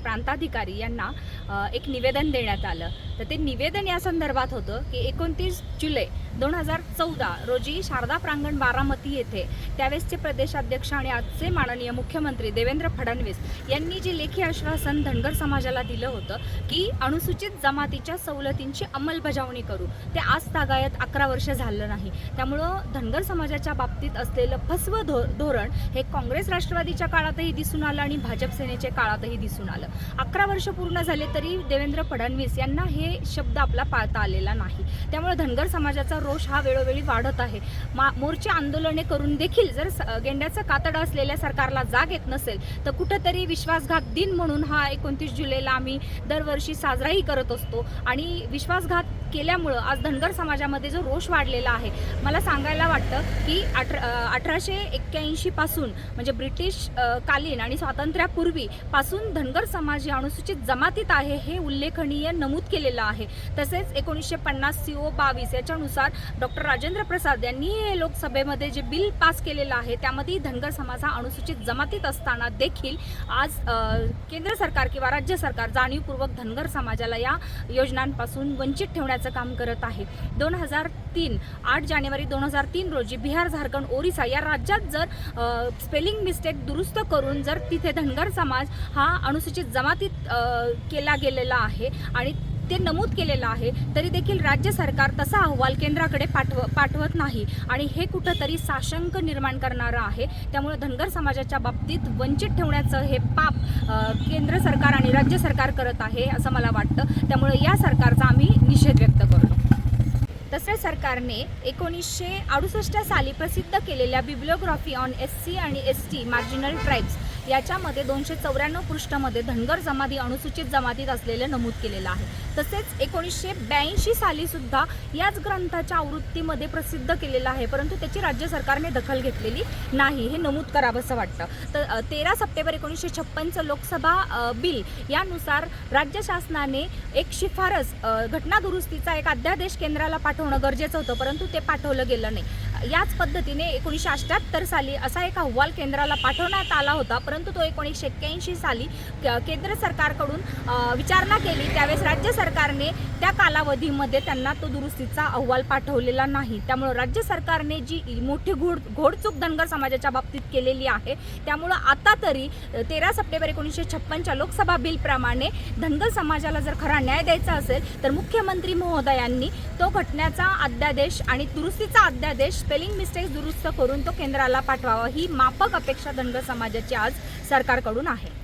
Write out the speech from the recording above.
प्रांताधिकारी यांना एक निवेदन देण्यात आलं। तर ते निवेदन या संदर्भात होतं की 29 जुलै 2014 रोजी शारदा प्रांगण बारामती येथे त्यावेळेसचे प्रदेशाध्यक्ष आणि आजचे माननीय मुख्यमंत्री देवेंद्र फडणवीस यांनी जे लेखी आश्वासन धनगर समाजाला दिलं होतं की अनुसूचित जमातीच्या सवलतींची अंमलबजावणी करू, ते आज तागायत 11 वर्ष झालं नाही। त्यामुळं धनगर समाजाच्या बाबतीत असलेलं फसवं धोरण हे काँग्रेस राष्ट्रवादीच्या काळातही दिसून आलं आणि भाजप सेनेच्या काळातही दिसून आलं। 11 वर्ष पूर्ण झाले तरी देवेंद्र फडणवीस यांना हे शब्द आपला पाळता आलेला नाही। त्यामुळे धनगर समाजाचा रोष हा वेळोवेळी वाढत आहे। मोर्चे आंदोलने करून देखील जर गेंड्याचं कातडं असलेल्या सरकारला जाग येत नसेल तर कुठेतरी विश्वासघात दिन म्हणून हा 29 जुलैला आम्ही दरवर्षी साजराही करत असतो आणि विश्वासघात केल्यामुळं आज धनगर समाजामध्ये जो रोष वाढलेला आहे, मला सांगायला वाटतं की 1881 पासून म्हणजे ब्रिटिश कालीन आणि स्वातंत्र्यापूर्वी पासून धनगर समाज या अनुसूचित जमातीत आहे हे उल्लेखनीय नमूद केलेलं आहे। तसेच 1950 CO 22 याच्यानुसार डॉक्टर राजेंद्र प्रसाद यांनी हे लोकसभेमध्ये जे बिल पास केलेलं आहे त्यामध्ये धनगर समाज हा अनुसूचित जमातीत असताना देखील आज केंद्र सरकार किंवा राज्य सरकार जाणीवपूर्वक धनगर समाजाला या योजनांपासून वंचित ठेवण्याचं काम करत आहे। 8 जानेवारी 2003 रोजी बिहार, झारखंड, ओरिसा या राज्यात जर स्पेलिंग मिस्टेक दुरुस्त करून जर तिथे धनगर समाज हा अनुसूचित जमातीत केला गेलेला आहे आणि ते नमूद केलेलं आहे तरी देखील राज्य सरकार तसा अहवाल केंद्राकडे पाठवत नाही आणि हे कुठंतरी साशंक निर्माण करणारं आहे। त्यामुळे धनगर समाजाच्या बाबतीत वंचित ठेवण्याचं हे पाप केंद्र सरकार आणि राज्य सरकार करत आहे असं मला वाटतं। त्यामुळे या सरकारचा आम्ही निषेध व्यक्त करतो। तसेच सरकारने 1968 साली प्रसिद्ध केलेल्या बिब्लिओग्राफी ऑन SC आणि ST मार्जिनल ट्राईब्स याच्यामध्ये 294 पृष्ठामध्ये धनगर जमाती अनुसूचित जमातीत असलेले नमूद केलेलं आहे। तसेच 1982 साली सुद्धा याच ग्रंथाच्या आवृत्तीमध्ये प्रसिद्ध केलेलं आहे, परंतु त्याची राज्य सरकारने दखल घेतलेली नाही, हे नमूद करावंसं वाटतं। तर 13 सप्टेंबर 1956 लोकसभा बिल यानुसार राज्य शासनाने एक शिफारस घटना दुरुस्तीचा एक अध्यादेश केंद्राला पाठवणं गरजेचं होतं, परंतु ते पाठवलं गेलं नाही। याच पद्धतीने 1978 साली असा एक अहवाल केंद्राला पाठवण्यात आला होता, परंतु तो 1981 साली केंद्र सरकारकडून विचारणा केली, त्यावेळेस राज्य सरकारने त्या कालावधीमध्ये त्यांना तो दुरुस्तीचा अहवाल पाठवलेला नाही। त्यामुळे राज्य सरकारने जी मोठी घोडचूक धनगर समाजाच्या बाबतीत केलेली आहे, त्यामुळे आता तरी 13 सप्टेंबर 1956 लोकसभा बिलप्रमाणे धनगर समाजाला जर खरा न्याय द्यायचा असेल तर मुख्यमंत्री महोदयांनी तो घटनेचा अध्यादेश आणि दुरुस्तीचा अध्यादेश स्पेलिंग मिस्टेक्स दुरुस्त करून तो केंद्राला पाठवावा, ही माफक अपेक्षा धनगर समाजाची आज सरकारकडून आहे।